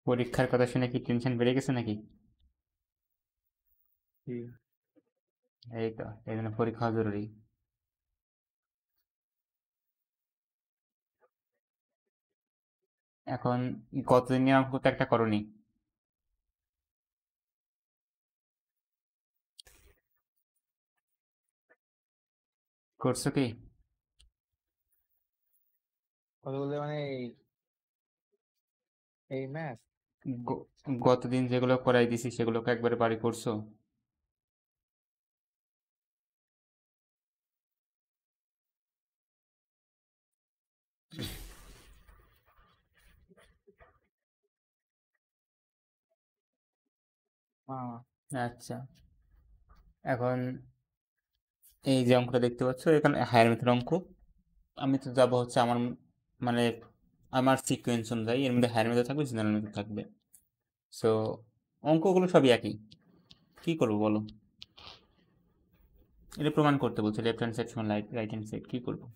পরীক্ষার কথা শুনে কি টেনশন বেড়ে গেছে নাকি? এই তো, এই জন্য পরীক্ষা হওয়া জরুরি। এখন গতদিন নিয়ে তো একটা করনি, করছো কি? কতগুলো মানে এই ম্যাথ? গতদিন যেগুলো করাই দিছি সেগুলোকে একবারে বাড়ি করছো? আচ্ছা, এখন এই যে অঙ্কটা দেখতে পাচ্ছ, এখানে হায়ার ম্যাথের অঙ্ক। আমি তো যাবো হচ্ছে আমার মানে আমার সিকোয়েন্স অনুযায়ী, এর মধ্যে হায়ার ম্যাথ থাকবে, জেনারেল ম্যাথ থাকবে। সো অঙ্কগুলো সবই একই, কি করবো বলো? এটা প্রমাণ করতে বলছে লেফট হ্যান্ড সাইড সমান রাইট হ্যান্ড সাইড, কি করবো?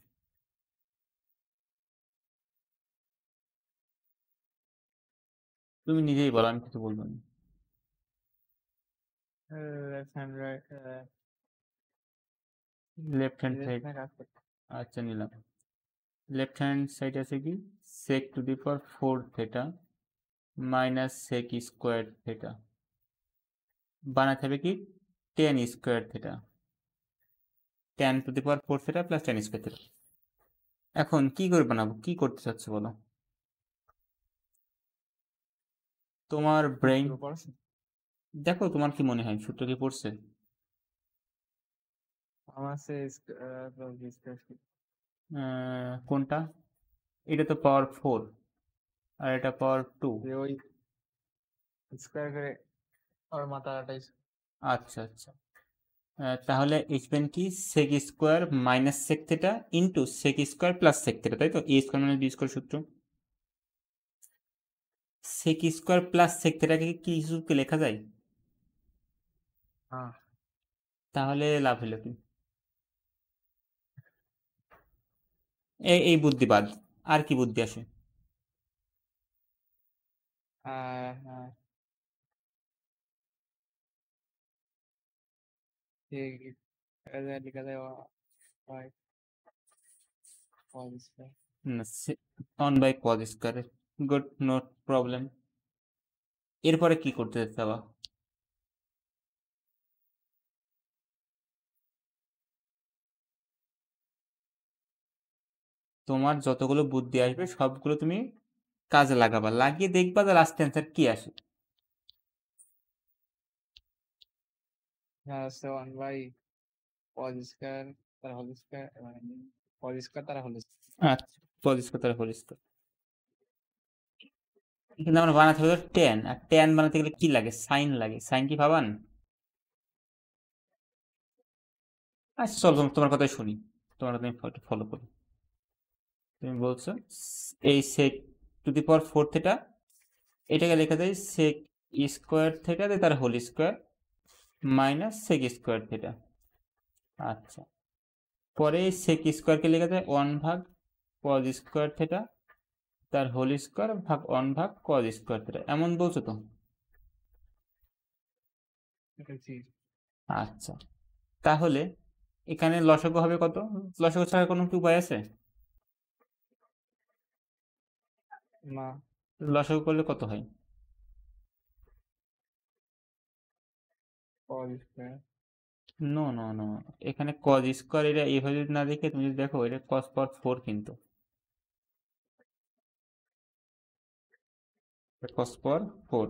তুমি নিজেই বলো, আমি কিছু বলবো না। Left hand right left hand side, কাজ করতে। আচ্ছা নিলাম। লেফট হ্যান্ড সাইড আছে কি, sec to the power 4 theta minus sec square theta, বানাতে হবে কি tan square theta, tan two the power 4 theta plus tan square theta. এখন কি করে বানাবো, কি করতে চাচ্ছ বলো? তোমার ব্রেইন সূত্র পড়াছো? দেখো, তোমার কি মনে হয় সূত্র কি পড়ছে? আমার সে কোনটা? এটা তো পাওয়ার 4 আর এটা পাওয়ার 2। ওই স্কোয়ার করে ওর মাথাটাই। আচ্ছা আচ্ছা, তাহলে লিখবেন কি sec square minus sec theta into sec square plus sec theta, তাই তো? a square minus b square সূত্র। sec স্কোয়ার প্লাস sec থেটাকে কি সূত্রে লেখা যায়? হ্যাঁ। তাহলে লাভ হলো কি? এই বুদ্ধিবাদ, আর কি বুদ্ধি আসে? হ্যাঁ, ঠিক লিখা যায় y cos square. One by cos square, good, no problem. এরপরে কি করতে চাবা? তোমার যতগুলো বুদ্ধি আসবে সবগুলো তুমি কাজে লাগাবা, লাগিয়ে দেখবা যে লাস্ট অ্যান্সার কি আসে। হ্যাঁ, সে 1 বাই cos স্কয়ার তার হোল স্কয়ার মানে cos স্কয়ার তার হোল স্কয়ার। আচ্ছা, কজ স্কোয়ার তার হোল স্কোয়ার। কিন্তু আমরা বানাতে হবে ট্যান, আর ট্যান বানাতে গেলে কি লাগে? সাইন লাগে। সাইন কি ভাবান? আচ্ছা চলো, তোমার কথাই শুনি, তোমার কথা আমি ফলো করি। তুমি বলছো এই sec to the power 4 theta, এটাকে লেখা যায় sec স্কোয়ার থেটা তার whole square minus sec square theta. আচ্ছা, পরে এই sec স্কোয়ারকে লেখা যায় 1 ভাগ cos স্কোয়ার থেটা তার হোল স্কোয়ার ভাগ 1 ভাগ cos স্কোয়ার থেটা, এমন বলছো তো? আচ্ছা, তাহলে এখানে লসাগু হবে কত? লসাগু ছাড়া কোনো কি উপায় আছে? না, লসাগু করলে কত হয়? cos square. No no no, এখানে cos স্কোয়ার, এটা এইভাবে যদি না দেখে তুমি যদি দেখো, এটা cos পাওয়ার 4 কিন্তু, cos পাওয়ার 4,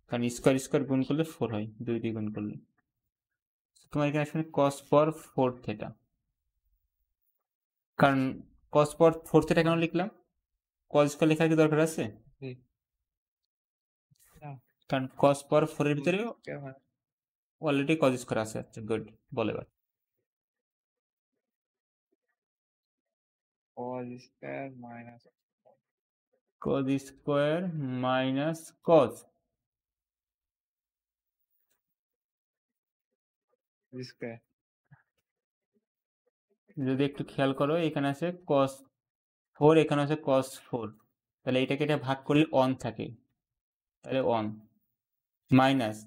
কারণ স্কোয়ার স্কোয়ার গুণ করলে 4 হয়, 2 দিয়ে গুণ করলে। তোমার এখানে আসলে cos পাওয়ার 4 থেটা, কারণ cos পাওয়ার 4 থেটা কেন লিখলাম? cos স্কোয়ার লেখার কি দরকার আছে? কারণ cos পাওয়ার 4 এর ভিতরে অলরেডি cos স্কোয়ার আছে। আচ্ছা গুড, বলে এবার। cos square minus cos square minus cos, square. যদি একটু খেয়াল করো, এখানে আছে cos 4, এখানে আছে cos 4, তাহলে এটাকে এটা ভাগ করলে অন থাকে, তাহলে 1 মাইনাস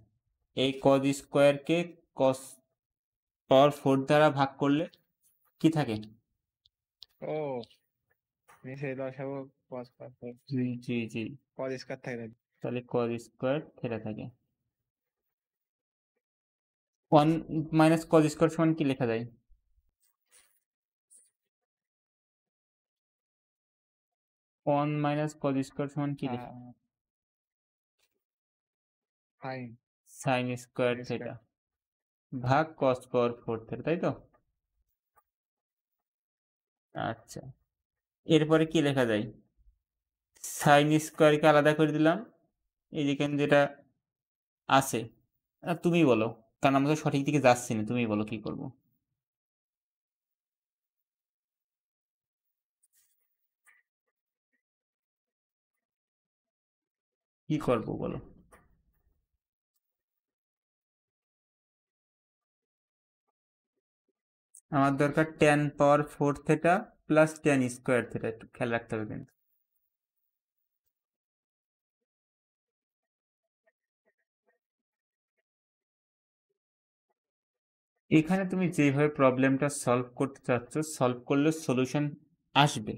এই cos স্কোয়ারকে cos পাওয়ার 4 দ্বারা ভাগ করলে কি থাকে? ও নিচে লসাগু cos পাওয়ার জি জি cos স্কয়ার থাকে তাহলে cos স্কোয়ার থিটা থাকে। 1 মাইনাস cos স্কোয়ার সমান কি লেখা যায়? 1 মাইনাস cos স্কোয়ার সমান কি লেখা? sin sin স্কোয়ার থিটা ভাগ cos পাওয়ার 4 থিটা, তাই তো? আচ্ছা, এরপরে কি লেখা যায়? sin স্কোয়ারকে আলাদা করে দিলাম, এই যেখানে যেটা আছে তুমি বলো, কারণ আমরা তো সঠিক দিকে যাচ্ছি না, তুমি বলো কি করব। কি করব বলো? আমার দরকার tan পাওয়ার 4 theta plus tan square theta, একটু খেয়াল রাখতে হবে কিন্তু। এখানে তুমি যেভাবে প্রবলেমটা সলভ করতে চাচ্ছ, সলভ করলে সলিউশন আসবে,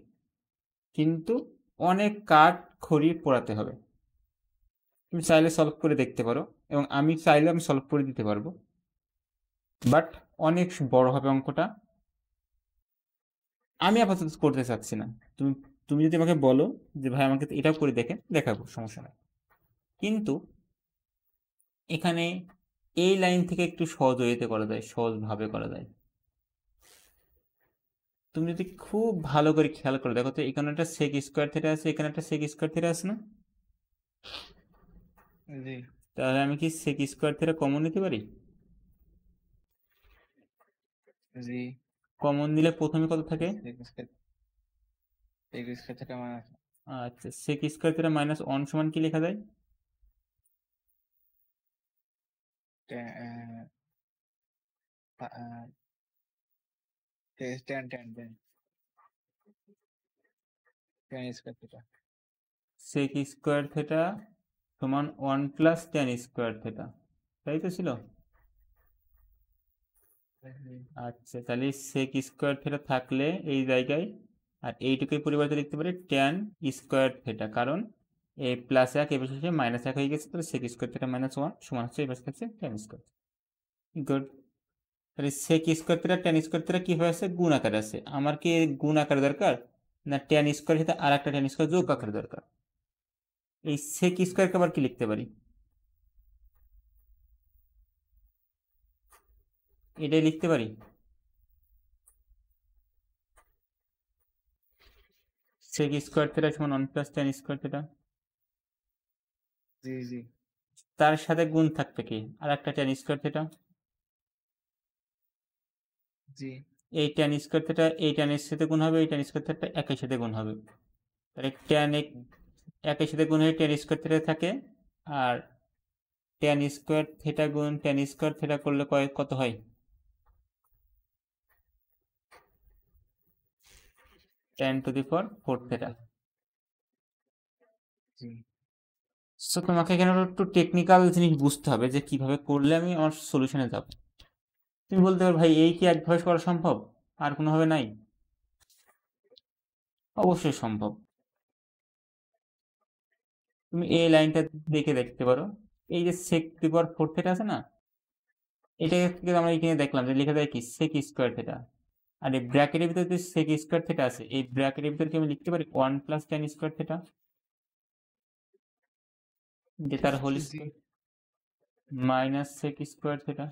কিন্তু অনেক কাঠ খড়ি পোড়াতে হবে। তুমি চাইলে সলভ করে দেখতে পারো, এবং আমি চাইলে আমি সলভ করে দিতে পারবো, বাট অনেক বড় হবে অঙ্কটা। আমি আপাতত করতে চাচ্ছি না। তুমি তুমি যদি আমাকে বলো যে ভাই আমাকে এটাও করে দেখাবো, সমস্যা নেই। কিন্তু এখানে এই লাইন থেকে একটু সহজ ওয়েতে করা যায়, সহজভাবে করা যায়। তুমি যদি খুব ভালো করে খেয়াল করে দেখো তো, এখানে একটা সেক স্কোয়ার থিটা আছে, এখানে একটা সেক স্কোয়ার থিটা আছে না? জি তাহলে আমি কি সেক স্কোয়ার থিটা কমন নিতে পারি? জি কমন নিলে প্রথমে কত থাকে? sec স্কয়ার থেকে মাইনাস আচ্ছা, সেক স্কোয়ার থিটা মাইনাস 1 সমান কি লেখা যায়? tan square theta sec square theta সমান 1 প্লাস tan স্কোয়ার থিটা, তাই তো ছিল? আচ্ছা, তাহলে সেক স্কোয়ার থিটা থাকলে এই জায়গায়, আর এইটুকুই পরিবর্তে লিখতে পারি tan স্কোয়ার থিটা, কারণ এই প্লাস 1 এবার শেষে মাইনাস 1 হয়ে গেছে, তাহলে সেক স্কোয়ার থিটা মাইনাস 1 সমান হচ্ছে এবার থাকছে tan স্কোয়ার। গুড। তাহলে sec square theta tan square theta কিভাবে আছে? গুণ আকারে আছে। আমার কি গুণ আকারে দরকার, না tan স্কোয়ার সাথে আর একটা tan স্কোয়ার যোগ আকারে দরকার? এই সেক স্কোয়ারকে আবার কি লিখতে পারি? এটাই লিখতে পারি, সেক স্কোয়ার থিটা সমান 1 প্লাস tan স্কোয়ার থিটা। জি জি তার সাথে গুণ থাকবে কি আর একটা tan স্কোয়ার থিটা। জি এই tan স্কোয়ার থিটা এই tan এর সাথে গুণ হবে, এই tan স্কোয়ার থিটা একের সাথে গুণ হবে, তাহলে tan একের সাথে গুণ হয়ে tan স্কোয়ার থিটা থাকে, আর tan স্কোয়ার থিটা গুণ tan স্কোয়ার থিটা করলে কত হয়? tan two the power 4 theta. G so তোমাকে এখানে একটু টেকনিক্যাল জিনিস বুঝতে হবে যে কিভাবে করলে আমি আমার সলিউশনে যাব। তুমি বলতে পারো ভাই এই কি একভাবে করা সম্ভব, আর কোনোভাবে নাই? অবশ্যই সম্ভব। তুমি এই লাইনটা দেখে দেখতে পারো, এই যে sec to the power 4 theta আছে না, এটা থেকে আমরা এখানে দেখলাম যে লেখা যায় কি sec স্কয়ার থিটা, আর এই ব্র্যাকেটের ভিতরে যে sec স্কয়ার থিটা আছে, এই ব্র্যাকেটের ভিতরে কি আমি লিখতে পারি 1 প্লাস tan স্কয়ার থিটা, যে তার হোল জি square minus sec square theta.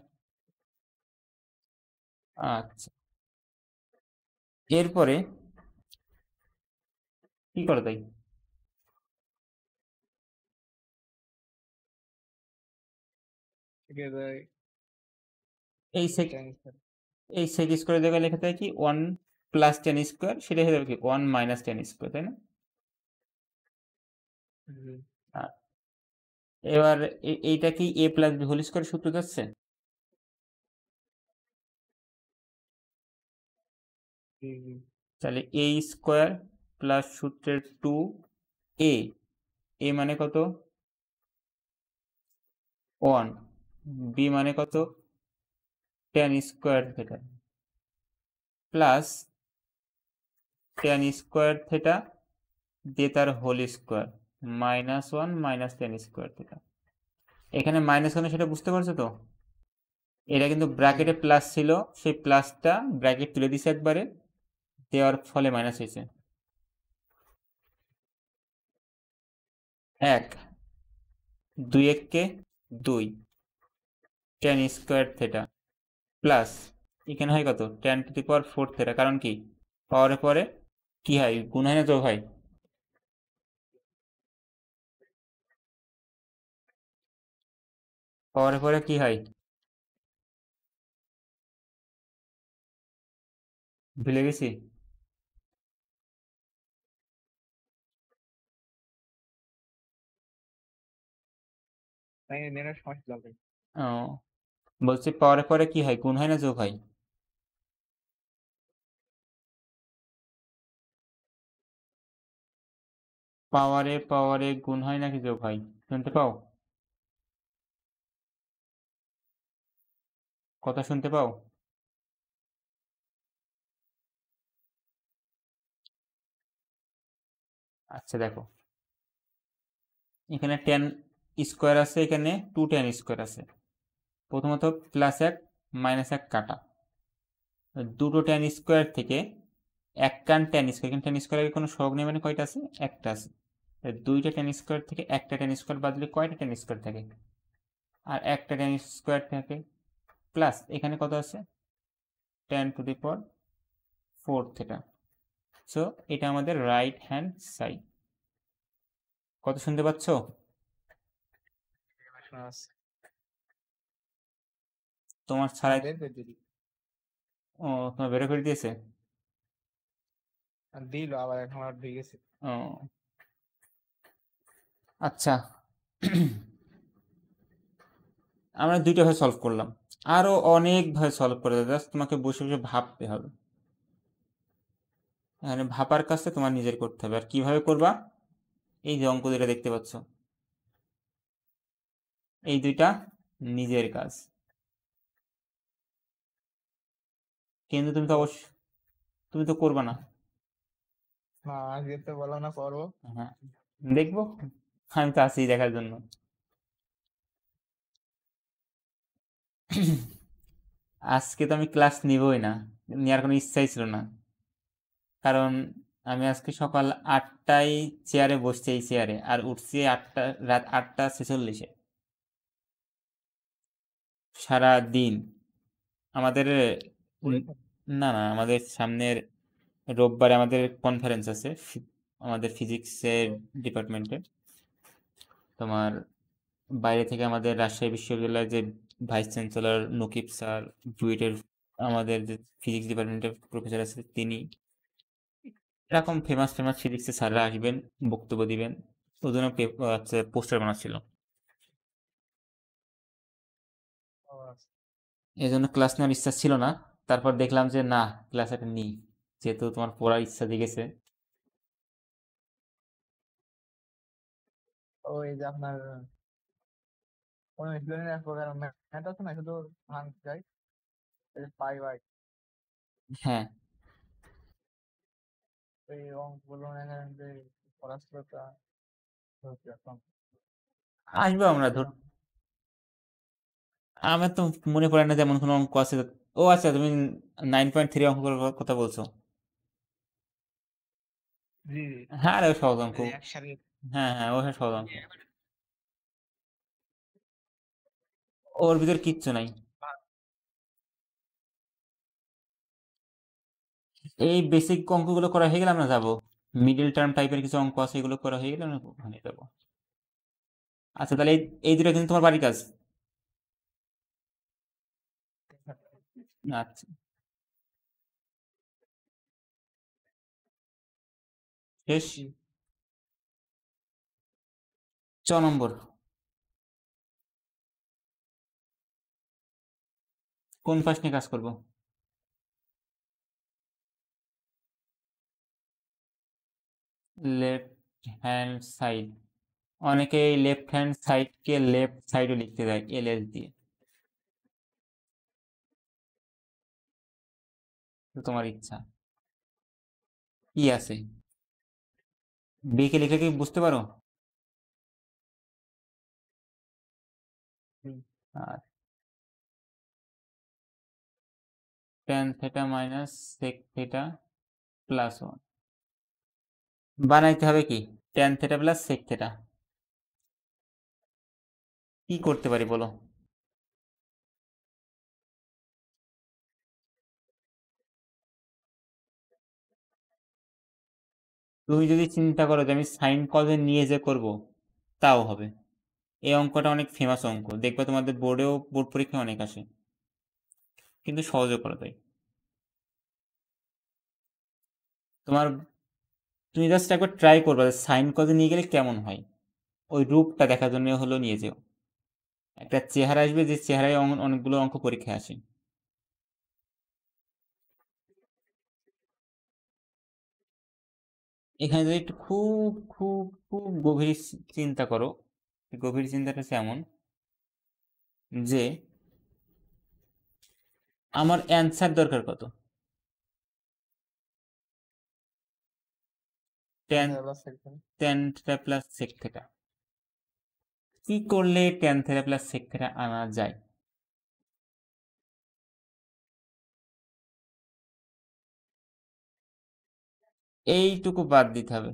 আচ্ছা, এরপরে কি করে তাই? ঠিক আছে এই sec tan স্কয়ার এই sec স্কয়ার জায়গায় লেখা থাকে কি 1 প্লাস tan স্কয়ার, সেটা হয়ে যাবে কি 1 মাইনাস tan স্কয়ার, তাই না? জি এবার এইটা কি a plus b whole square সূত্র যাচ্ছে? জি জি তাহলে a স্কয়ার প্লাস সূত্রের 2a, a মানে কত? 1, বি মানে কত, tan square theta plus tan square theta দিয়ে তার whole square -1 minus tan square theta. এখানে -1 সেটা বুঝতে পারছো তো? এটা কিন্তু ব্র্যাকেটে প্লাস ছিল, সেই প্লাসটা ব্র্যাকেট তুলে দিছে একবারে, দেওয়ার ফলে মাইনাস হয়েছে। 1 2 1 2 tan স্কোয়ার থিটা প্লাস এখানে হয় কত, tan two the power 4 theta. কারণ কি, পাওয়ারের পরে কি হয়, গুণ হয় না যোগ হয়? পাওয়ারের পরে কি হয়, ভুলে গেছি। তাই নেটের সমস্যা হবে। ও, বলছি পাওয়ারের পরে কি হয়, গুণ হয় না যোগ হয়? পাওয়ারে পাওয়ারে গুণ হয় নাকি যোগ হয়, শুনতে পাও? কথা শুনতে পাও? আচ্ছা দেখো, এখানে tan স্কোয়ার আছে, এখানে 2 tan স্কোয়ার আছে। প্রথমত +1 -1 কাটা, দুটো tan স্কোয়ার থেকে এক কান tan স্কোয়ার, এখানে tan স্কোয়ারের কোনো সহগ নেই মানে কয়টা আছে, একটা আছে। দুইটা tan স্কোয়ার থেকে একটা tan স্কোয়ার বাদ দিলে কয়টা tan স্কোয়ার থাকে, আর একটা tan স্কোয়ার থাকে, প্লাস এখানে কত আছে, tan two the power 4 theta. So এটা আমাদের রাইট হ্যান্ড সাইড। কত শুনতে পাচ্ছ? তোমার ছাড়াই, বের করে দিলি ও তোমার বের করে দিয়েছে। দিল আবার এখন আর ঢুকে গেছে। ও আচ্ছা, আমরা দুইটা ভাবে সলভ করলাম, আরো অনেক ভাবে সলভ করে দেবো, জাস্ট তোমাকে বসে বসে ভাবতে হবে। এখানে ভাবার কাজটা তোমার নিজের করতে হবে। আর কিভাবে করবা, এই যে অঙ্ক দুটা দেখতে পাচ্ছ, এই দুইটা নিজের কাজ, কিন্তু তুমি তো অবশ্য, তুমি তো করবা না। না আজকে তো বললাম না করবো। হ্যাঁ, দেখবো, আমি তো আছি দেখার জন্য। আজকে তো আমি ক্লাস নিবই না, নেওয়ার কোনো ইচ্ছাই ছিল না। কারণ আমি আজকে সকাল 8টায় চেয়ারে বসছি, এই চেয়ারে, আর উঠছি রাত 8টা 46-এ। সারা দিন আমাদের না না, আমাদের সামনের রোববারে আমাদের কনফারেন্স আছে, আমাদের ফিজিক্সের ডিপার্টমেন্টে। তোমার বাইরে থেকে আমাদের রাজশাহী বিশ্ববিদ্যালয়ের যে ভাইস চ্যান্সেলর নকিব স্যার, বুয়েটের আমাদের যে ফিজিক্স ডিপার্টমেন্টের প্রফেসর আছে তিনি, এরকম ফেমাস ফেমাস ফিজিক্সের স্যাররা আসবেন, বক্তব্য দিবেন। ওই জন্য পোস্টার বানাচ্ছিল, এই জন্য ক্লাস নেওয়ার ইচ্ছা ছিল না। তারপর দেখলাম যে না, ক্লাস একটা নিই, যেহেতু তোমার পড়ার ইচ্ছা জেগেছে। ওই যে আপনার কোন স্টুডেন্টের এক প্রকার ম্যাথ আছে না, শুধু ভাঙ যায় পাই বাই হ্যাঁ, ওই অঙ্কগুলো মনে করেন যে পড়াশোনাটা হচ্ছে এখন আসবো আমরা ধর, আমার তো মনে পড়ে না যেমন কোনো অঙ্ক আছে। ও আচ্ছা, তুমি 9.3 অঙ্ক করার কথা বলছো। জি হ্যাঁ, আরে সহজ অঙ্ক। জি একসাথে হ্যাঁ হ্যাঁ, ও হ্যাঁ, সহজ অঙ্ক, ওর ভিতর কিচ্ছু নাই। এই বেসিক অঙ্কগুলো করা হয়ে গেলে আমরা যাবো, মিডল টার্ম টাইপের কিছু অঙ্ক আছে, এগুলো করা হয়ে গেলে আমরা ওখানে যাবো। আচ্ছা তাহলে এই দুটো কিন্তু তোমার বাড়ির কাজ। আচ্ছা, শেষ। 6 নম্বর, কোন পাশ নিয়ে কাজ করবো? লেফট হ্যান্ড সাইড, অনেকে লেফট হ্যান্ড সাইডকে লেফট সাইডও লিখতে দেয় এলএস দিয়ে, তো তোমার ইচ্ছা কি আছে। বি কে লিখলে কি বুঝতে পারো? হুম। আর tan theta minus sec theta plus 1 বানাইতে হবে কি tan theta plus sec theta. কি করতে পারি বলো? তুমি যদি চিন্তা করো যে আমি সাইন কজে নিয়ে যে করব, তাও হবে। এই অঙ্কটা অনেক ফেমাস অঙ্ক, দেখবে তোমাদের বোর্ডেও, বোর্ড পরীক্ষায় অনেক আসে, কিন্তু সহজে করা যায়। তোমার, তুমি জাস্ট একবার ট্রাই করবা যে সাইন কজে নিয়ে গেলে কেমন হয়, ওই রূপটা দেখার জন্য হলো নিয়ে যেও। একটা চেহারা আসবে, যে চেহারায় অনেকগুলো অঙ্ক পরীক্ষায় আসে। এখানে যদি একটু খুব খুব খুব গভীর চিন্তা করো, গভীর চিন্তাটা হচ্ছে এমন যে আমার অ্যান্সার দরকার কত, tan theta plus sec theta. কি করলে tan theta plus sec theta আনা যায়? এইটুকু বাদ দিতে হবে,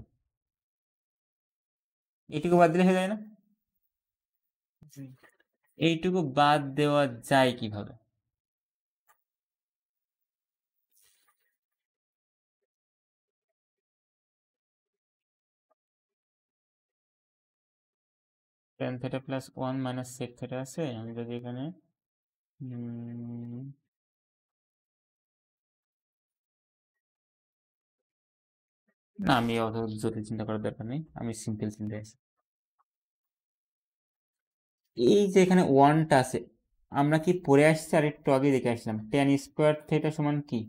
এইটুকু বাদ দিলে হয়ে যায় না? এইটুকু বাদ দেওয়া যায় কিভাবে? tan theta plus 1 minus sec theta আছে, আমি যদি এখানে না, আমি অত জটিল চিন্তা করার দরকার নেই, আমি সিম্পল চিন্তা আছি। এই যে এখানে 1টা আছে, আমরা কি পড়ে আসছি আর একটু আগে দেখে আসলাম tan স্কোয়ার থিটা সমান কি?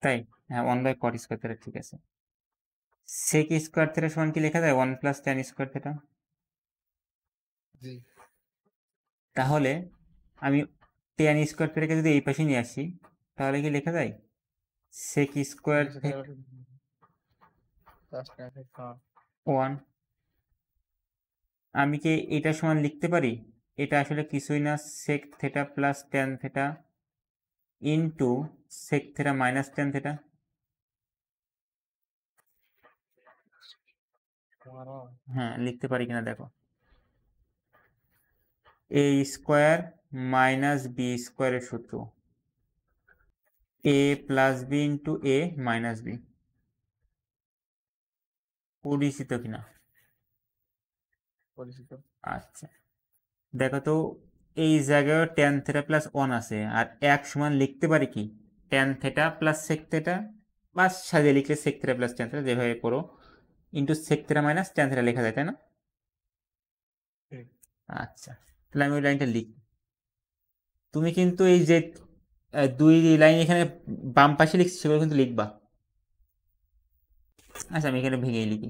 তাই, হ্যাঁ 1 বাই cot স্কোয়ার থিটা ঠিক আছে। sec স্কোয়ার থিটা সমান কি লেখা যায় 1 প্লাস tan স্কোয়ার থিটা? তাহলে আমি tan স্কোয়ার থিটাকে যদি এই পাশে নিয়ে আসি, তাহলে কি লেখা যায় sec স্কোয়ার থিটা 1। আমি কি এটা সমান লিখতে পারি, এটা আসলে কিছুই না sec theta plus tan theta into sec theta minus tan theta. হ্যাঁ, লিখতে পারি কিনা দেখো, a স্কোয়ার মাইনাস বি স্কোয়ারের সূত্র a plus B into a minus B, পরিচিত কিনা? আচ্ছা, দেখো তো এই জায়গায় tan থিটা প্লাস 1 আছে, আর 1 সমান লিখতে পারি কি tan theta plus sec theta, বা সাজিয়ে লিখলে sec theta plus tan theta, যেভাবে করো, into sec theta minus tan theta লেখা যায়, তাই না? আচ্ছা, তাহলে আমি ওই লাইনটা লিখি। তুমি কিন্তু এই যে দুই লাইন এখানে বাম পাশে লিখছি, সেগুলো কিন্তু লিখবা। আচ্ছা, আমি এখানে ভেঙেই লিখি,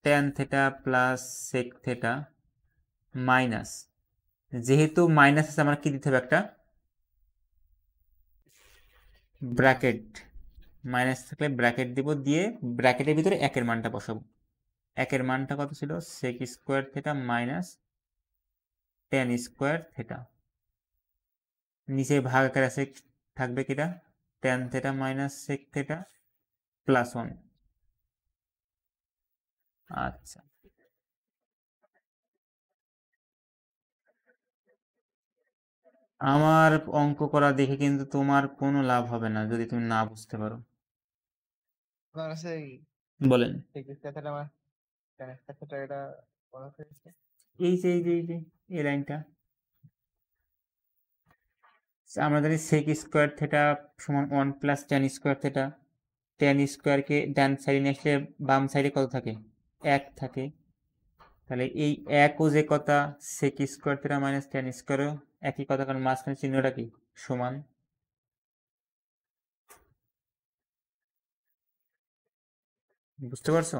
tan theta plus sec theta minus, যেহেতু মাইনাস আছে আমার কি দিতে হবে, একটা ব্র্যাকেট, মাইনাস থাকলে ব্র্যাকেট দিব, দিয়ে ব্র্যাকেটের ভিতরে একের মানটা বসাবো। একের মানটা কত ছিল, sec square theta minus tan square theta, নিচে ভাগ আকারে আছে, থাকবে কিটা tan theta minus sec theta plus 1। আচ্ছা, আমার অঙ্ক করা দেখে কিন্তু তোমার কোনো লাভ হবে না যদি তুমি না বুঝতে পারো। বলেন। এই যে এই লাইনটা আমরা জানি sec স্কোয়ার থিটা সমান 1 plus tan square theta. tan স্কোয়ারকে ডান সাইডে নিয়ে আসলে বাম সাইডে কত থাকে, 1 থাকে। তাহলে এই 1 ও যে কথা sec square theta minus tan স্কোয়ারও একই কথা, কারণ মাঝখানে চিহ্নটা কি সমান বুঝতে পারছো?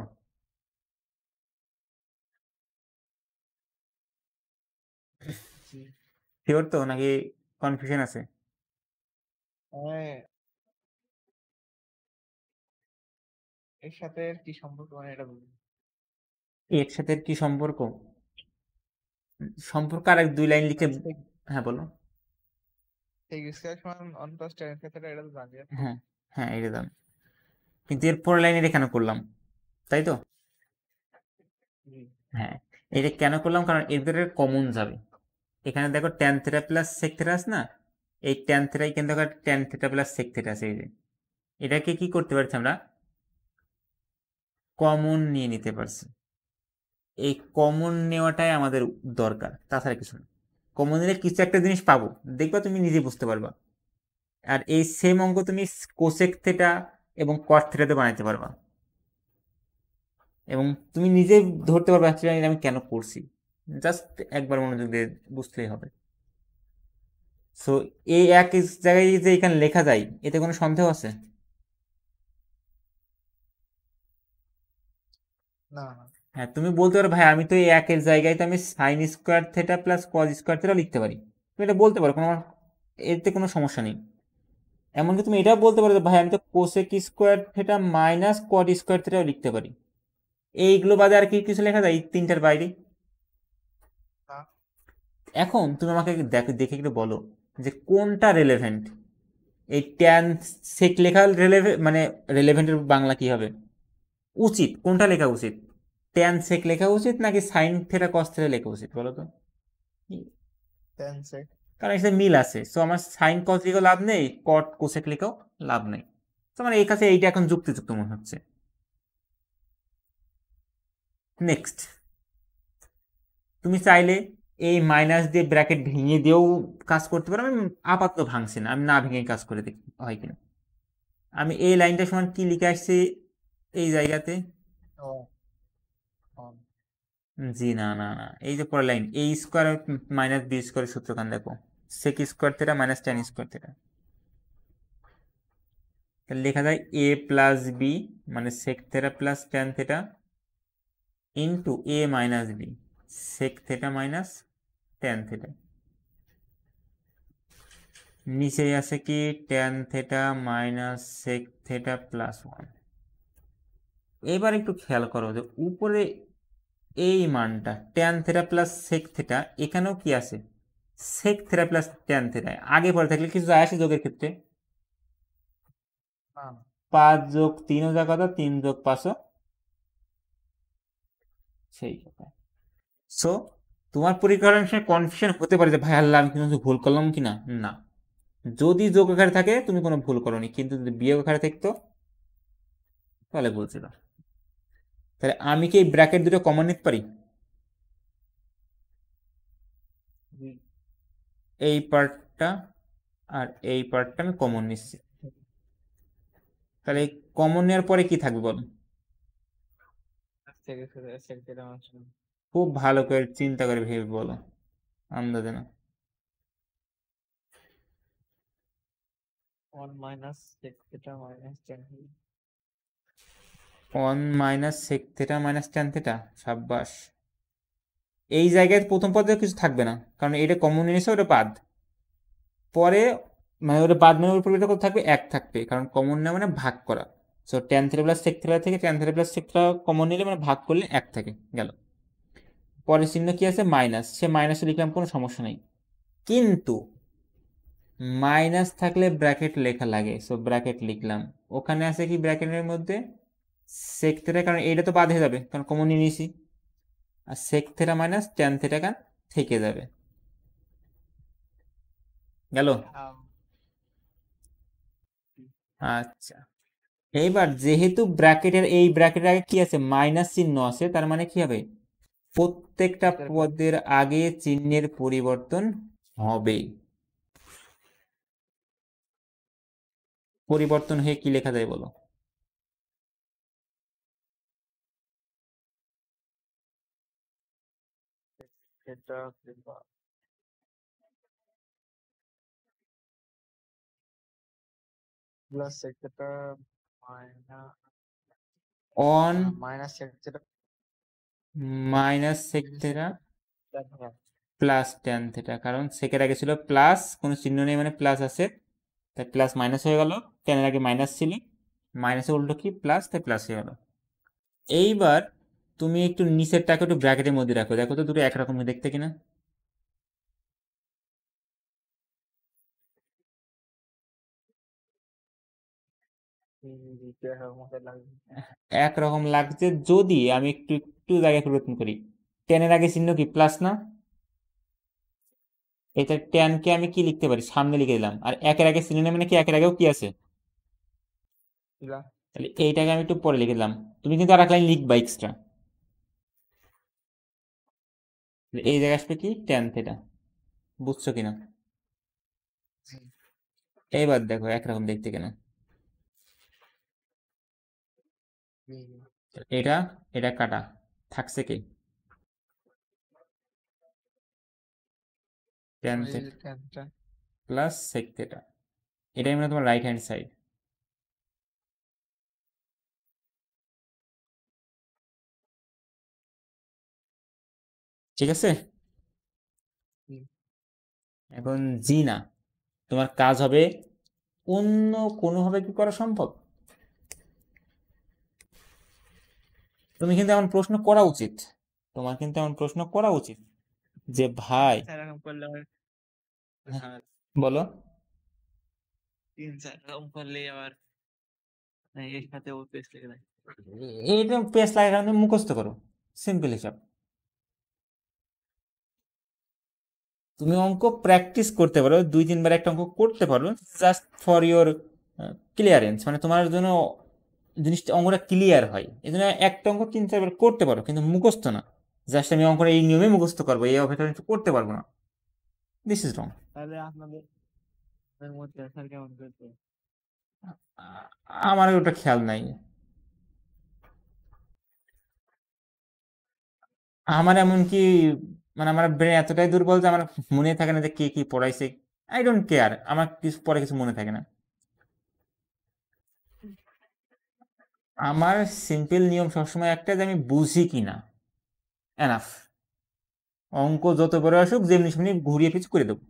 জি। শিওর তো নাকি কনফিউশন আছে? মানে এর সাথে এর কি সম্পর্ক মানে এটা বলুন। এর সাথে কি সম্পর্ক? সম্পর্ক আর এক দুই লাইন লিখে। মানে sec হ্যাঁ বলো। sec স্কয়ার সমান 1 প্লাস tan থিটা এটা তো জানি আর। হ্যাঁ হ্যাঁ, এটা দাম, কিন্তু এর পরের লাইনে এটা কেন করলাম, তাই তো? জি। হ্যাঁ, এটা কেন করলাম কারণ এদের কমন যাবে। এখানে দেখো tan theta plus sec theta আছে না, এই ট্যান থিটা এখানে দেখো tan theta plus sec theta আছে, এই যে এটাকে কি করতে পারছি আমরা, কমন নিয়ে নিতে পারছি। এই কমন নেওয়াটাই আমাদের দরকার, তাছাড়া কিছু না। কমন নিলে কিছু একটা জিনিস পাবো, দেখবা তুমি নিজে বুঝতে পারবা। আর এই সেম অঙ্ক তুমি কোসেক থিটা এবং কট থিটাতে বানাইতে পারবা, এবং তুমি নিজে ধরতে পারবে actually আমি কেন করছি। জাস্ট একবার মনোযোগ দিয়ে বুঝলেই হবে। সো এই এক জায়গায় যে এখানে লেখা যায়, এতে কোনো সন্দেহ আছে? না না। হ্যাঁ, তুমি বলতে পারো ভাই আমি তো এই একের জায়গায় তো আমি sine square theta plus cos square theta লিখতে পারি, তুমি এটা বলতে পারো, কোনো এতে কোনো সমস্যা নেই। এমনকি তুমি এটাও বলতে পারো যে ভাই আমি তো cosec square theta minus cot square থেটাও লিখতে পারি। এইগুলো বাদে আর কি কিছু লেখা যায় এই তিনটার বাইরে? না। এখন তুমি আমাকে দেখে দেখে একটু বলো যে কোনটা রেলেভেন্ট। এই ট্যান সেক লেখা রেলেভেন্ট, মানে রেলেভেন্টের বাংলা কি হবে, উচিত কোনটা লেখা উচিত? ট্যান সেক লেখা উচিত নাকি সাইন থেটা কস থেটা লেখা উচিত বলো তো? tan sec। কারণ এখানে মিল আছে, সো আমার সাইন কস লিখেও লাভ নেই, কট কোসেক লিখেও লাভ নেই। তো আমার এই কাছে এইটা এখন যুক্তিযুক্ত মনে হচ্ছে। নেক্সট, তুমি চাইলে এই মাইনাস দিয়ে ব্র্যাকেট ভেঙে দিয়েও কাজ করতে পারো, আমি আপাতত ভাঙছি না, আমি না ভেঙে কাজ করে দেখি হয় কিনা। আমি এই লাইনটা সমান কি লিখে আসছি এই জায়গাতে? ও on। জি না না না, এই যে পরের line a square minus b স্কোয়ারের সূত্রখান দেখো, sec square theta minus tan square theta. তাহলে লেখা যায় এ প্লাস বি মানে sec theta plus tan theta into এ minus b sec theta minus tan theta. নিচে আছে কি tan theta minus sec theta plus one. এবার একটু খেয়াল করো যে উপরে এই মানটা tan theta plus sec theta, এখানেও কি আছে sec theta plus tan theta, আগে পরে থাকলে কিছু যায় আসে যোগের ক্ষেত্রে? না না। 5 যোগ 3 যা কথা, 3 যোগ 5 সেই কথা। সো তোমার পরীক্ষার সময় কনফিউশন হতে পারে যে ভাই আল্লাহ আমি কিন্তু ভুল করলাম কিনা। না, যদি যোগ আকারে থাকে তুমি কোনো ভুল করোনি, কিন্তু যদি বিয়োগ আকারে থাকতো তাহলে ভুল ছিল। তাহলে আমি কি এই ব্র্যাকেট দুটো কমন নিতে পারি? জি। এই পার্টটা আর এই পার্টটা আমি কমন নিচ্ছি। তাহলে এই কমন নেওয়ার পরে কি থাকবে বলো? sec sec থিটা মান সমান খুব ভালো করে চিন্তা করে ভেবে বলো, আন্দাজে না। 1 minus sec theta minus tan theta. 1 minus sec theta minus tan theta, সাব্বাস। এই জায়গায় প্রথম পদে কিছু থাকবে না, কারণ এটা কমন নিয়েছে, ওটা বাদ। পরে মানে ওটা বাদ মানে ওর পরিবর্তে কত থাকবে, এক থাকবে, কারণ কমন নেওয়া মানে ভাগ করা। So tan theta plus sec theta থেকে tan theta plus sec theta common নিলে মানে ভাগ করলে এক থাকে গেল। পরের চিহ্ন কি আছে, মাইনাস, সে মাইনাসে লিখলাম কোনো সমস্যা নেই। কিন্তু মাইনাস থাকলে ব্র্যাকেট লেখা লাগে, সো ব্র্যাকেট লিখলাম। ওখানে আছে কি ব্র্যাকেটের মধ্যে সেক থিটা, কারণ এইটা তো বাদ হয়ে যাবে কারণ কমন নিয়ে নিয়েছি, আর sec theta minus tan theta থেকে যাবে, গেল। আচ্ছা, এইবার যেহেতু ব্র্যাকেটের এই ব্র্যাকেটের আগে কি আছে, মাইনাস চিহ্ন আছে, তার মানে কি হবে, প্রত্যেকটা ভিতরে প্লাস। পদের আগে চিহ্নের পরিবর্তন হবে। পরিবর্তন হয়ে কি লেখা যায় বলো? এটা প্লাস সেক থিটা মাইনাস অন minus sec theta minus sec theta plus tan theta, কারণ সেকের আগে ছিল প্লাস, কোনো চিহ্ন নেই মানে প্লাস আছে, তাই প্লাস মাইনাস হয়ে গেল, ট্যানের আগে মাইনাস ছিল, মাইনাসের উল্টো কি প্লাস, তাই প্লাস হয়ে গেল। এইবার তুমি একটু নিচেরটাকে একটু ব্র্যাকেটের মধ্যে রাখো, দেখো তো দুটো একরকম দেখতে কিনা। একরকম লাগছে, যদি আমি একটু একটু জায়গায় পরিবর্তন করি। টেনের আগে চিহ্ন কি প্লাস না, এটা টেনকে আমি কি লিখতে পারি, সামনে লিখে দিলাম, আর একের আগে চিহ্ন নেই মানে কি একের আগেও কি আছে, তাহলে এইটাকে আমি একটু পরে লিখে দিলাম। তুমি কিন্তু আর এক লাইন লিখবা এক্সট্রা, এই জায়গায় আসবে কি টেন থিটা, বুঝছো কিনা? এইবার দেখো একরকম দেখতে কিনা। এটা এটা কাটা থাকছে কি tan theta plus sec theta, এটাই মানে তোমার রাইট হ্যান্ড সাইড। ঠিক আছে, এখন জি না, তোমার কাজ হবে অন্য কোনোভাবে কি করা সম্ভব। তুমি কিন্তু এমন প্রশ্ন করা উচিত, তোমার কিন্তু এমন প্রশ্ন করা উচিত যে ভাই এরকম করলে বলো, 3-4 এরকম করলে আবার এর সাথে ও পেস্ট লিখে দেয়। এইটা পেস লাগে কারণে মুখস্থ করো, সিম্পল হিসাব। তুমি অঙ্ক প্র্যাকটিস করতে পারো, 2-3 বার একটা অঙ্ক করতে পারো, জাস্ট ফর ইওর ক্লিয়ারেন্স, মানে তোমার জন্য জিনিসটা অঙ্কটা ক্লিয়ার হয়, এই জন্য একটা অঙ্ক 3-4 বার করতে পারো, কিন্তু মুখস্থ না। জাস্ট আমি অঙ্কটা এই নিয়মে মুখস্থ করবো, এই অঙ্কটা আমি করতে পারবো না, দিস ইজ রং। তাহলে আপনাদের মধ্যে স্যার কেমন করতে আমার ওটা খেয়াল নাই, আমার এমনকি মানে আমার ব্রেন এতটাই দুর্বল যে আমার মনে থাকে না যে কে কি পড়াইছে, আই ডোন্ট কেয়ার, আমার কিছু পরে কিছু মনে থাকে না। আমার সিম্পল নিয়ম সবসময় একটা, যে আমি বুঝি কিনা, এনাফ। অঙ্ক যত বড় আসুক যেমনি সেমনি ঘুরিয়ে পিছু করে দেবো।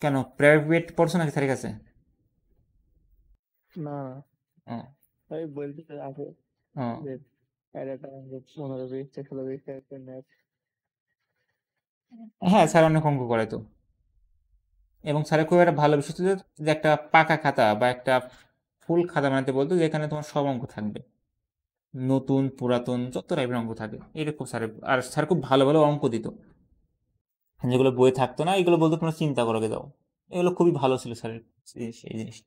কেন প্রাইভেট পড়ছো নাকি স্যারের কাছে? না ও আমি বলতে আছে ও যে এর একটা 15-20 16-20 একটা ম্যাচ হ্যাঁ, স্যার অনেক অঙ্ক করে তো, এবং স্যারের খুব একটা ভালো বিষয় ছিল যে একটা পাকা খাতা বা একটা ফুল খাতা বানাতে বলতো, যেখানে তোমার সব অঙ্ক থাকবে, নতুন পুরাতন যত টাইপের অঙ্ক থাকে, এরকম স্যারের। আর স্যার খুব ভালো ভালো অঙ্ক দিত, যেগুলো বই থাকতো না, এগুলো বলতো তোমরা চিন্তা করে দাও। এগুলো খুবই ভালো ছিল স্যারের সেই জিনিস,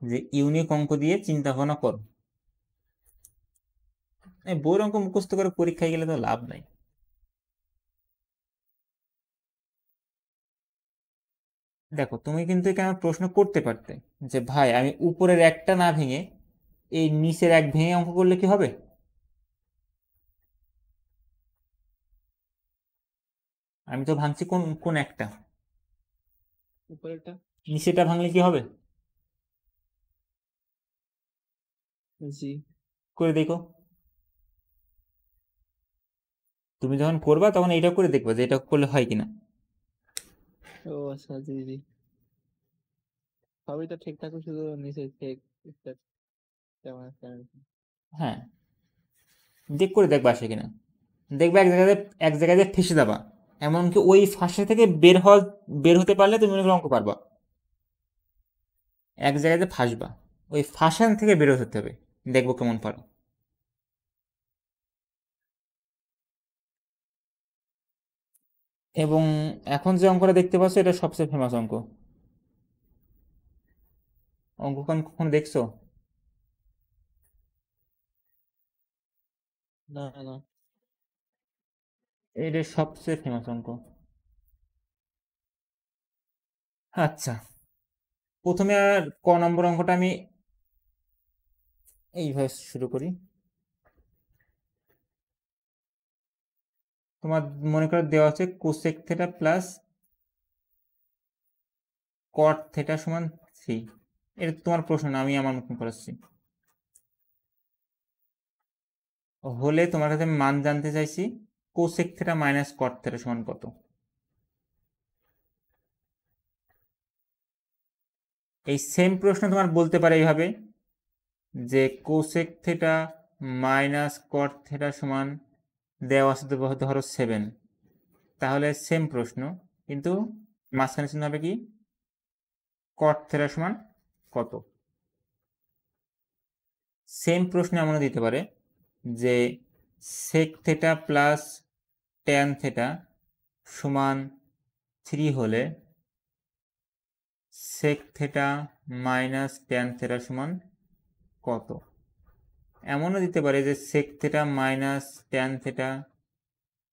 যে ইউনিক অঙ্ক দিয়ে চিন্তা ভাবনা করো। এই বইয়ের অঙ্ক মুখস্থ করে পরীক্ষায় গেলে তো লাভ নাই। দেখো তুমি কিন্তু এখানে প্রশ্ন করতে পারতে যে ভাই আমি উপরের একটা না ভেঙে এই নিচের এক ভেঙে অঙ্ক করলে কি হবে? আমি তো ভাঙছি কোন কোন একটা, উপরেরটা নিচেটা ভাঙলে কি হবে? জি করে দেখো, তুমি যখন করবা তখন এইটা করে দেখবা যে এটা করলে হয় কিনা। ও আচ্ছা জি জি সবই তো ঠিক থাকে শুধু নিচে ঠিক কেমন আছে হ্যাঁ, দেখ করে দেখবা আসে কিনা, দেখবে এক জায়গায় ফেসে যাবা, এমনকি ওই ফাঁসে থেকে বের হতে পারলে তুমি অনেক অঙ্ক পারবা। এক জায়গায় ফাঁসবা, ওই ফাঁসান থেকে বের হতে হবে, দেখবো কেমন পারো। এবং এখন যে অঙ্কটা দেখতে পাচ্ছ এটা সবচেয়ে ফেমাস অঙ্ক, অঙ্ক কখন দেখছো? না না এটা সবচেয়ে ফেমাস অঙ্ক। আচ্ছা, প্রথমে আর ক নম্বর অঙ্কটা আমি এইভাবে শুরু করি। তোমার মনে করো দেওয়া আছে cosec theta plus cot theta সমান 3। এটা তোমার প্রশ্ন না, আমি আমার মতন করাচ্ছি। হলে তোমার কাছে মান জানতে চাইছি কোসেক থেটা মাইনাস কট থেটা সমান কত। এই সেম প্রশ্ন তোমার বলতে পারে এইভাবে যে কোসেক থেটা মাইনাস কট থেটা সমান দেওয়া আছে ধরো 7, তাহলে সেম প্রশ্ন, কিন্তু মাঝখানে চিহ্ন হবে কি কট থেটা সমান কত। সেম প্রশ্ন এমনও দিতে পারে যে sec theta plus tan theta সমান 3 হলে sec theta minus tan theta সমান কত। এমনও দিতে পারে যে sec theta minus tan theta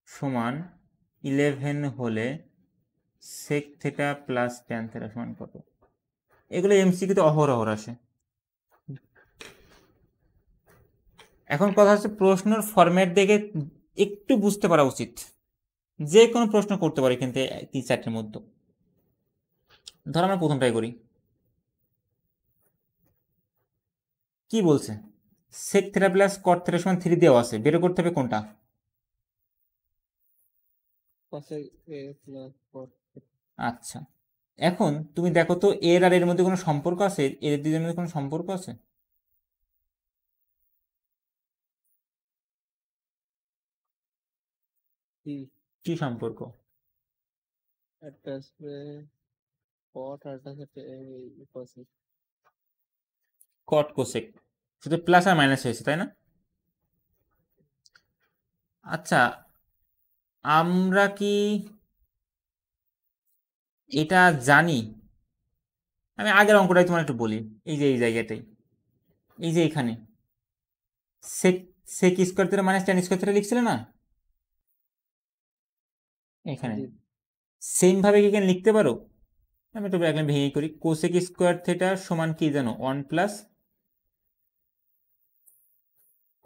সমান 11 হলে sec theta plus tan theta সমান কত। এগুলো এমসিকিউতে অহরহ আসে। এখন কথা হচ্ছে প্রশ্নের ফরম্যাট দেখে একটু বুঝতে পারা উচিত। যে কোনো প্রশ্ন করতে পারে এখান থেকে 3-4টের মধ্যে। ধর আমরা প্রথমটাই করি। কি বলছে sec theta plus cot theta সমান 3 দেওয়া আছে, বের করতে হবে কোনটা। আচ্ছা, এখন তুমি দেখো তো এর আর এর মধ্যে কোনো সম্পর্ক আছে? এর দুজনের মধ্যে কোনো সম্পর্ক আছে? কি সম্পর্ক? কট কোসেক, শুধু প্লাস আর মাইনাস হয়েছে, তাই না? আচ্ছা, আমরা কি এটা জানি? আমি আগের অঙ্কটাই তোমার একটু বলি। এই যে এই জায়গাটাই, এই যে এখানে sec sec square theta minus tan square theta লিখছিলে না এখানে? সেম ভাবে কি এখানে লিখতে পারো? আমি একটু একদম ভেঙে করি। কোসেক স্কোয়ার থিটা সমান কি জানো? 1 প্লাস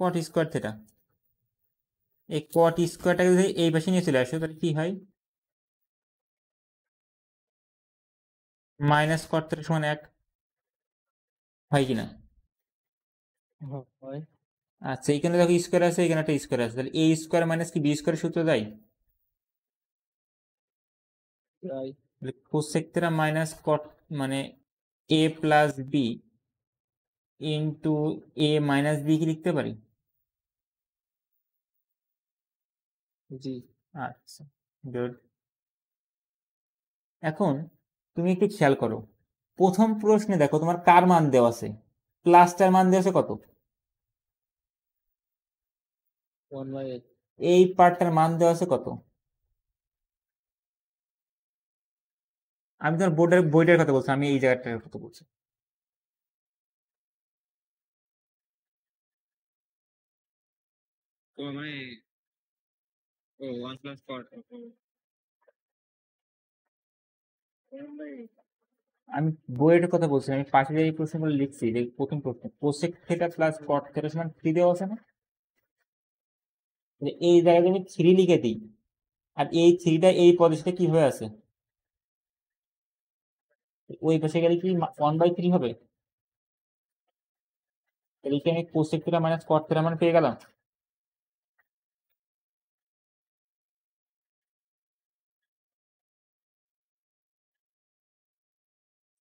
কট স্কোয়ার থিটা। এই কট স্কোয়ারটাকে যদি এই পাশে নিয়ে চলে আসো তাহলে কি হয়? মাইনাস কট থিটা সমান 1 হয় কিনা? আচ্ছা, এখানে দেখো স্কোয়ার আছে, এখানে একটা স্কোয়ার আছে, তাহলে এ স্কোয়ার মাইনাস কি বি স্কোয়ারের সূত্র দেয়? কোসেক থিটা মাইনাস কট মানে এ প্লাস বি ইন্টু এ মাইনাস বি কি লিখতে পারি? জি। আচ্ছা, গুড। এখন তুমি একটু খেয়াল করো, প্রথম প্রশ্নে দেখো তোমার কার মান দেওয়া আছে? প্লাসটার মান দেওয়া আছে কত? 1/8। এই পার্টটার মান দেওয়া আছে কত? আমি তোমার বইটার কথা বলছি, আমি এই জায়গাটার কথা বলছি। আমি বইয়ের কথা বলছি, আমি পাশে যে এই প্রশ্নগুলো লিখছি, যে প্রথম প্রশ্ন cosec theta plus cot theta সমান 3 দেওয়া আছে না? এই জায়গায় আমি 3 লিখে দিই, আর এই 3টা এই পদের সাথে কিভাবে আছে? ওই পাশে গেলে কি 1/3 হবে? তাহলে কি আমি কোসেক থিটা মাইনাস কট থিটা মান পেয়ে গেলাম?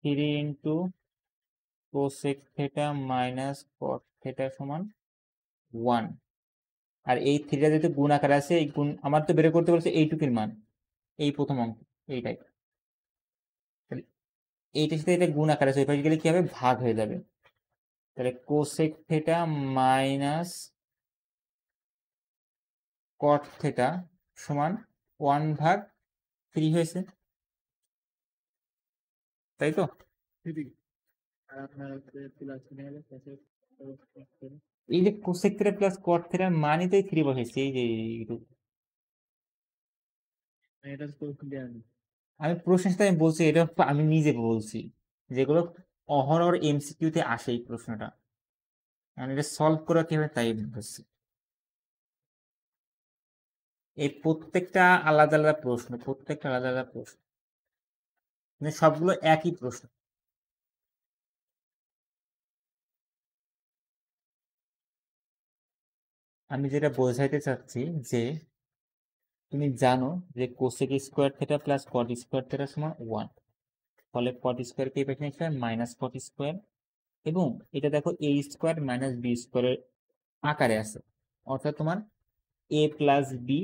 Three into cosec theta minus কট থিটা সমান 1। আর এই থ্রিটা যেহেতু গুণ আকারে আছে, এই গুণ আমার তো বের করতে বলছে এইটুকুর মান, এই প্রথম অঙ্ক এইটাই। তাহলে এইটার সাথে এটা গুণ আকারে আছে, ওই পাশে গেলে কি হবে? ভাগ হয়ে যাবে। তাহলে কোসেক থিটা মাইনাস কট থিটা সমান 1/3 হয়েছে, তাই তো? এই যে কোসেক থিটা প্লাস কট থিটার মানই তো 3 বসেছে, এই যে এইটুকু। আমি প্রশ্নের সাথে আমি বলছি, এটা আমি নিজে বলছি, যেগুলো অহরহ এমসিকিউতে আসে এই প্রশ্নটা, আমি এটা সলভ করা কিভাবে তাই বলছি। এই প্রত্যেকটা আলাদা আলাদা প্রশ্ন, প্রত্যেকটা আলাদা আলাদা প্রশ্ন, মানে সবগুলো একই প্রশ্ন। আমি যেটা বোঝাইতে চাচ্ছি যে তুমি জানো যে cosec square theta plus cot square theta সমান 1, ফলে কট স্কোয়ারকে এই পাশে নিয়ে আসলে মাইনাস কট স্কোয়ার, এবং এটা দেখো এ স্কোয়ার মাইনাস বি স্কোয়ারের আকারে আছে, অর্থাৎ তোমার এ প্লাস বি।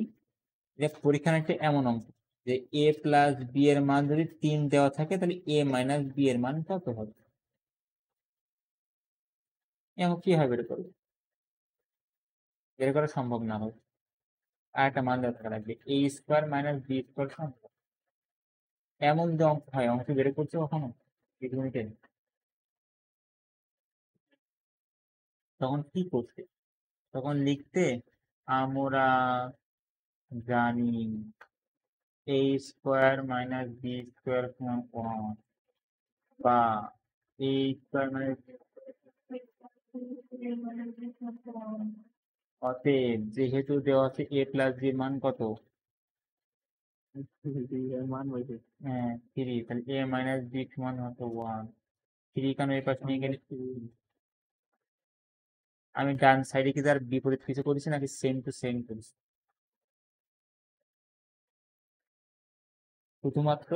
এটা পরীক্ষার একটা এমন অঙ্ক যে এ প্লাস বি এর মান যদি 3 দেওয়া থাকে তাহলে এ মাইনাস বি এর মান কত হবে, এমন কিভাবে বের করবে? বের করা সম্ভব না হবে। আর একটা মান দেওয়া থাকা লাগবে এ স্কোয়ার মাইনাস বি স্কোয়ার সমান, এমন যে অঙ্ক হয়, অঙ্ক বের করছে কখনো বীজগণিতে? তখন কি করতে, তখন লিখতে আমরা জানি এ স্কোয়ার মাইনাস বি স্কোয়ার সমান 1, বা এ স্কোয়ার মাইনাস অতএব যেহেতু দেওয়া আছে এ প্লাস বি মান কত, মান বলছে হ্যাঁ 3, তাহলে এ মাইনাস বি সমান হতো 1। 3 কেন এই পাশে নিয়ে গেলে? আমি ডান সাইডে কি তার বিপরীত কিছু করেছি নাকি সেম টু সেম করেছি? শুধুমাত্র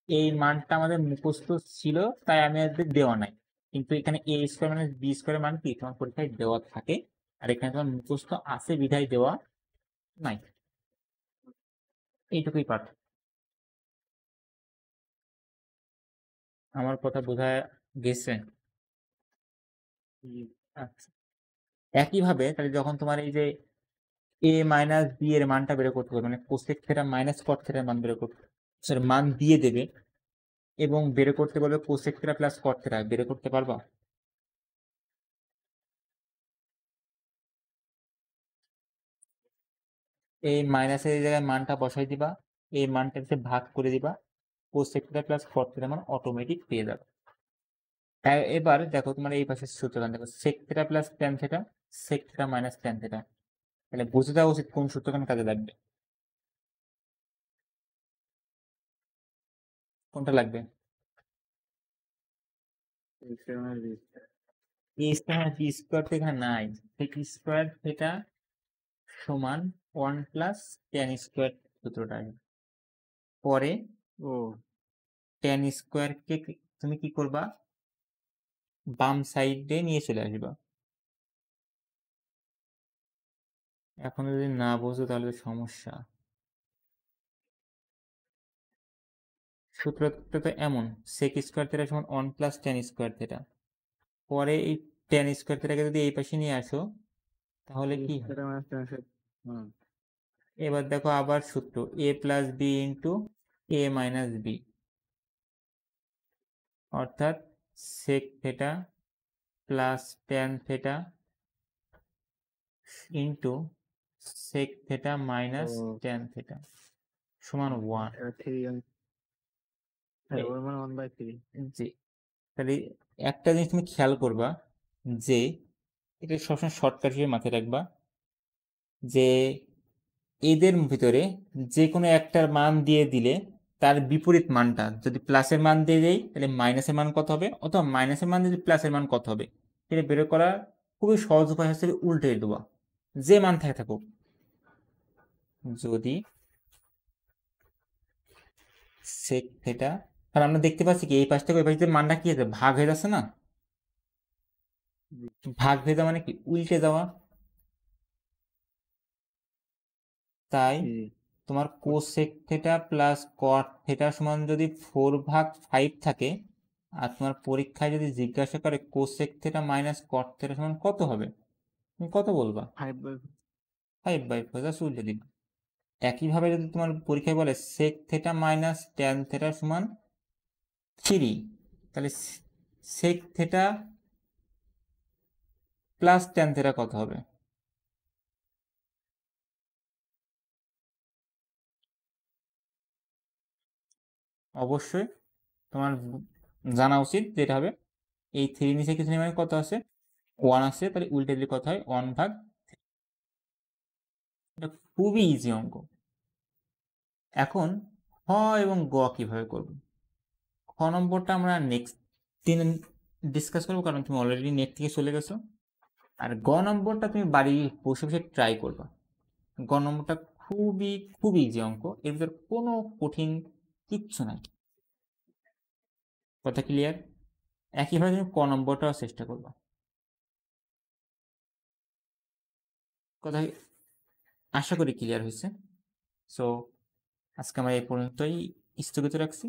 এই মানটা আমাদের মুখস্থ ছিল তাই আমি আজকে দেওয়া নাই, কিন্তু এখানে এ স্কোয়ার মাইনাস বি স্কোয়ার মান কি তোমার পরীক্ষায় দেওয়া থাকে, আর এখানে তোমার মুখস্থ আছে বিধায় দেওয়া নাই, এইটুকুই পার্থক্য। আমার কথা বোঝা গেছে? আচ্ছা, একইভাবে তাহলে যখন তোমার এই যে এ মাইনাস বি এর মানটা বের করতে হবে, মানে কোসেক থিটা মাইনাস কট থিটার মান বের করতে, সরি মান দিয়ে দেবে এবং বের করতে বলবে cosec theta plus cot theta, বের করতে পারবা? এই মাইনাসের এই জায়গায় মানটা বসাই দিবা, এই মানটা হচ্ছে ভাগ করে দিবা, cosec theta plus cot theta মান অটোমেটিক পেয়ে যাবে। এবার দেখো তোমার এই পাশের সূত্রটা দেখো, sec theta plus tan theta, sec theta minus tan theta, তাহলে বুঝে দেওয়া উচিত কোন সূত্রখানে কাজে লাগবে, কোনটা লাগবে? এ স্কোয়ার বি স্কোয়ার তো এখানে নাই, সেক স্কোয়ার থিটা সমান 1 প্লাস ট্যান স্কোয়ার সূত্রটা আগে। পরে ও ট্যান স্কোয়ারকে তুমি কি করবা, বাম সাইডে নিয়ে চলে আসবা। এখন যদি না বোঝো তাহলে তো সমস্যা। সূত্রটা তো এমন, সেক স্কোয়ার থিটা সমান 1 প্লাস ট্যান স্কোয়ার থিটা, পরে এই ট্যান স্কোয়ার থিটাকে যদি এই পাশে নিয়ে আসো তাহলে কি হয়? এবার দেখো আবার সূত্র A plus B into A minus B, অর্থাৎ sec theta plus tan theta into sec theta minus tan theta সমান 1। জি, তাহলে একটা জিনিস তুমি খেয়াল করবা যে এটা সবসময় শর্টকাট হিসেবে মাথায় রাখবা যে এদের ভিতরে যে কোনো একটার মান দিয়ে দিলে তার বিপরীত মানটা যদি প্লাসের মান দিয়ে দেয় তাহলে মাইনাসের মান কত হবে, অথবা মাইনাসের মান যদি প্লাসের মান কত হবে, এটা বের করার খুবই সহজ উপায় হচ্ছে উল্টে দেওয়া, যে মান থাকে থাকুক। যদি সেক থিটা, তাহলে আমরা দেখতে পাচ্ছি কি এই পাশ থেকে ওই পাশ দিয়ে মানটা কি হয়েছে, ভাগ হয়ে যাচ্ছে না? ভাগ হয়ে যাওয়া মানে কি উল্টে যাওয়া, তাই তোমার cosec theta plus cot theta সমান যদি 4/5 থাকে, আর তোমার পরীক্ষায় যদি জিজ্ঞাসা করে কোসেক থিটা মাইনাস কট থিটা সমান কত হবে, তুমি কত বলবা? 5/4, জাস্ট উল্টে দিবা। একইভাবে যদি তোমার পরীক্ষায় বলে sec theta minus tan theta সমান 3, তাহলে sec theta plus tan theta কত হবে? অবশ্যই তোমার জানা উচিত যেটা হবে এই 3 নিচে কিছু নেই মানে কত আছে, 1 আছে, তাহলে উল্টে দিলে কত হয় 1/3। এটা খুবই ইজি অঙ্ক। এখন খ এবং গ কিভাবে করব? খ নম্বরটা আমরা নেক্সট দিন ডিসকাস করবো, কারণ তুমি অলরেডি নেট থেকে চলে গেছো। আর গ নম্বরটা তুমি বাড়ি বসে বসে ট্রাই করবা। গ নম্বরটা খুবই খুবই ইজি অঙ্ক, এর ভিতর কোনো কঠিন কিচ্ছু নাই। কথা ক্লিয়ার? একইভাবে তুমি ক নম্বরটাও চেষ্টা করবা। কথা আশা করি ক্লিয়ার হয়েছে। সো আজকে আমরা এই পর্যন্তই স্থগিত রাখছি।